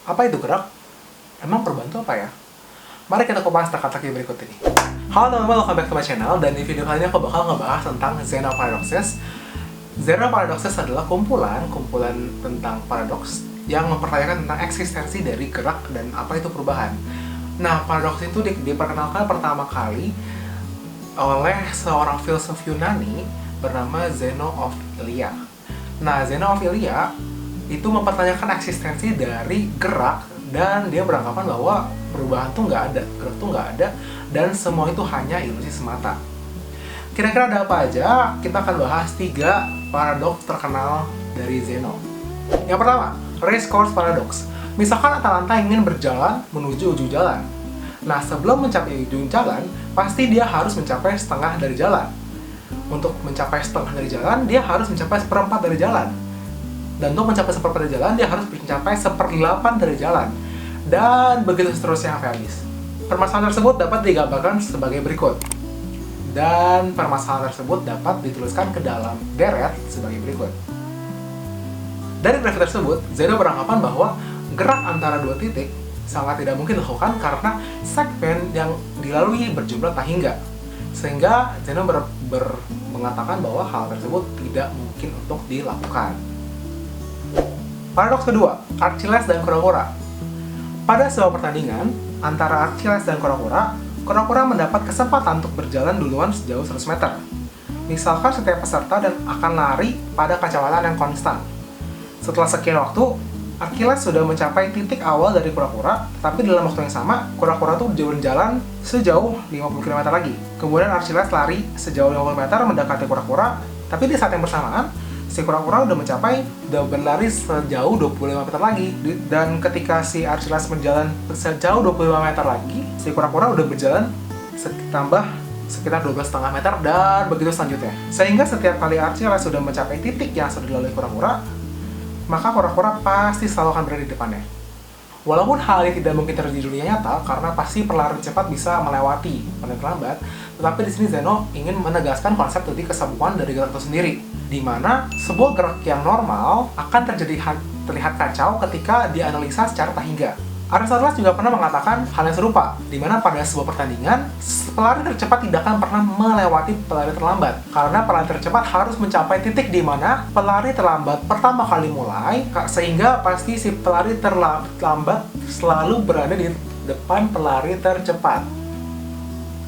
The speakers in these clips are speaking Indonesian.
Apa itu gerak? Emang perubahan itu apa ya? Mari kita kupas teka-teki berikut ini. Halo teman-teman, welcome back to my channel. Dan di video kali ini aku bakal ngebahas tentang Zeno Paradoxes. Zeno Paradoxes adalah kumpulan tentang paradoks yang mempertanyakan tentang eksistensi dari gerak dan apa itu perubahan. Nah, paradoks itu diperkenalkan pertama kali oleh seorang filsuf Yunani bernama Zeno of Elea. Nah, Zeno of Elea itu mempertanyakan eksistensi dari gerak, dan dia beranggapan bahwa perubahan tuh nggak ada, gerak tuh nggak ada, dan semua itu hanya ilusi semata. Kira-kira ada apa aja? Kita akan bahas 3 paradoks terkenal dari Zeno. Yang pertama, race course paradox. Misalkan Atalanta ingin berjalan menuju ujung jalan. Nah, sebelum mencapai ujung jalan, pasti dia harus mencapai setengah dari jalan. Untuk mencapai setengah dari jalan, dia harus mencapai seperempat dari jalan. Dan untuk mencapai seperempat dari jalan, dia harus mencapai 1/8 dari jalan. Dan begitu seterusnya sampai habis. Permasalahan tersebut dapat digambarkan sebagai berikut. Dan permasalahan tersebut dapat dituliskan ke dalam deret sebagai berikut. Dari grafik tersebut, Zeno beranggapan bahwa gerak antara dua titik sangat tidak mungkin dilakukan karena segmen yang dilalui berjumlah tak hingga. Sehingga Zeno mengatakan bahwa hal tersebut tidak mungkin untuk dilakukan. Paradoks kedua, Archiles dan kura-kura. Pada sebuah pertandingan antara Archiles dan kura-kura mendapat kesempatan untuk berjalan duluan sejauh 100 meter. Misalkan setiap peserta dan akan lari pada kecepatan yang konstan. Setelah sekian waktu, Archiles sudah mencapai titik awal dari kura-kura, tapi dalam waktu yang sama, kura-kura itu berjalan sejauh 50 km lagi. Kemudian Archiles lari sejauh 50 meter mendekati kura-kura, tapi di saat yang bersamaan, si kura-kura udah berlari sejauh 25 meter lagi. Dan ketika si Archiles berjalan sejauh 25 meter lagi, si kura-kura udah berjalan tambah sekitar 12,5 meter dan begitu selanjutnya. Sehingga setiap kali Archiles sudah mencapai titik yang sudah dilalui kura-kura, maka kura-kura pasti selalu akan berada di depannya. Walaupun hal ini tidak mungkin terjadi di dunia nyata, karena pasti pelari cepat bisa melewati pelari terlambat, tetapi di sini Zeno ingin menegaskan konsep tadi kesatuan dari gerak itu sendiri, di mana sebuah gerak yang normal akan terlihat kacau ketika dianalisa secara tak hingga. Aristoteles juga pernah mengatakan hal yang serupa, di mana pada sebuah pertandingan, pelari tercepat tidak akan pernah melewati pelari terlambat, karena pelari tercepat harus mencapai titik di mana pelari terlambat pertama kali mulai, sehingga pasti si pelari terlambat selalu berada di depan pelari tercepat.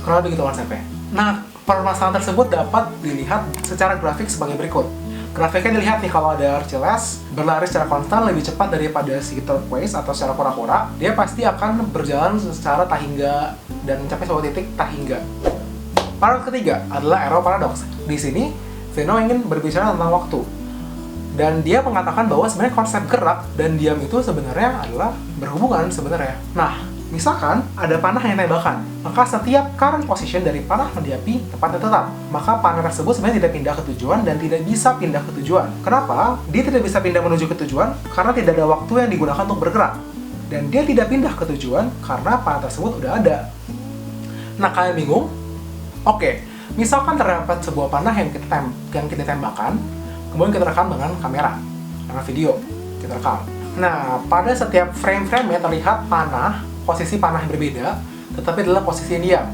Kalau begitu konsepnya. Nah, permasalahan tersebut dapat dilihat secara grafik sebagai berikut. Grafiknya dilihat nih, kalau ada Archiles berlari secara konstan lebih cepat daripada si turquoise atau secara kura-kura, dia pasti akan berjalan secara tak hingga dan mencapai sebuah titik tak hingga. Paradoks ketiga adalah arrow paradox. Di sini, Zeno ingin berbicara tentang waktu. Dan dia mengatakan bahwa sebenarnya konsep gerak dan diam itu sebenarnya adalah berhubungan sebenarnya. Nah, misalkan ada panah yang tembakan, maka setiap current position dari panah mendiami tempatnya tetap. Maka panah tersebut sebenarnya tidak pindah ke tujuan dan tidak bisa pindah ke tujuan. Kenapa? Dia tidak bisa pindah menuju ke tujuan karena tidak ada waktu yang digunakan untuk bergerak. Dan dia tidak pindah ke tujuan karena panah tersebut udah ada. Nah, kalian bingung? Oke, misalkan terdapat sebuah panah yang kita tembakkan, kemudian kita rekam dengan kamera, dengan video, kita rekam. Nah, pada setiap frame-frame-nya terlihat posisi panah yang berbeda, tetapi adalah posisi yang diam.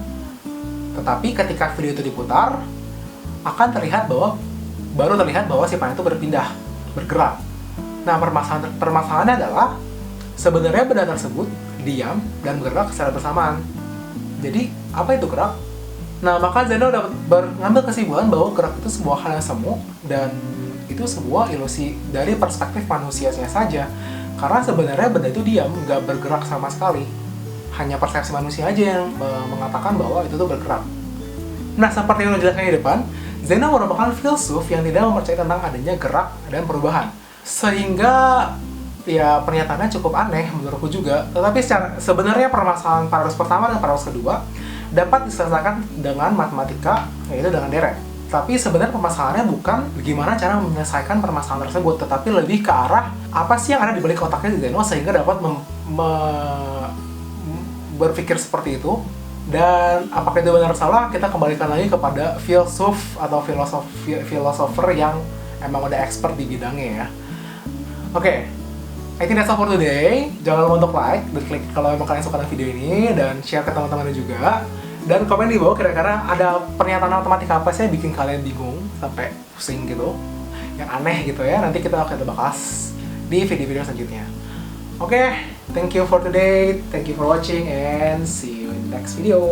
Tetapi ketika video itu diputar, akan baru terlihat bahwa si panah itu bergerak. Nah, permasalahannya adalah sebenarnya benda tersebut diam dan bergerak secara bersamaan. Jadi, apa itu gerak? Nah, maka Zeno dapat mengambil kesimpulan bahwa gerak itu sebuah hal yang semu dan itu sebuah ilusi dari perspektif manusianya saja. Karena sebenarnya benda itu diam, nggak bergerak sama sekali. Hanya persepsi manusia aja yang mengatakan bahwa itu tuh bergerak. Nah, seperti yang dijelaskan di depan, Zeno merupakan filsuf yang tidak mempercayai tentang adanya gerak dan perubahan. Sehingga, ya, pernyataannya cukup aneh menurutku juga. Tetapi sebenarnya permasalahan paradoks pertama dan paradoks kedua dapat diselesaikan dengan matematika, yaitu dengan deret. Tapi sebenarnya permasalahannya bukan bagaimana cara menyelesaikan permasalahan tersebut, tetapi lebih ke arah apa sih yang ada di balik otaknya Zeno sehingga dapat berpikir seperti itu. Dan apakah itu benar salah, kita kembalikan lagi kepada filsuf atau filosofer yang emang udah expert di bidangnya ya. Oke, I think that's all for today. Jangan lupa untuk like dan klik kalau memang kalian suka dengan video ini, dan share ke teman-temannya juga. Dan komen di bawah kira-kira ada pernyataan matematika apa sih yang bikin kalian bingung sampai pusing gitu, yang aneh gitu ya. Nanti kita akan bahas di video-video selanjutnya. Oke, thank you for today, thank you for watching, and see you in the next video.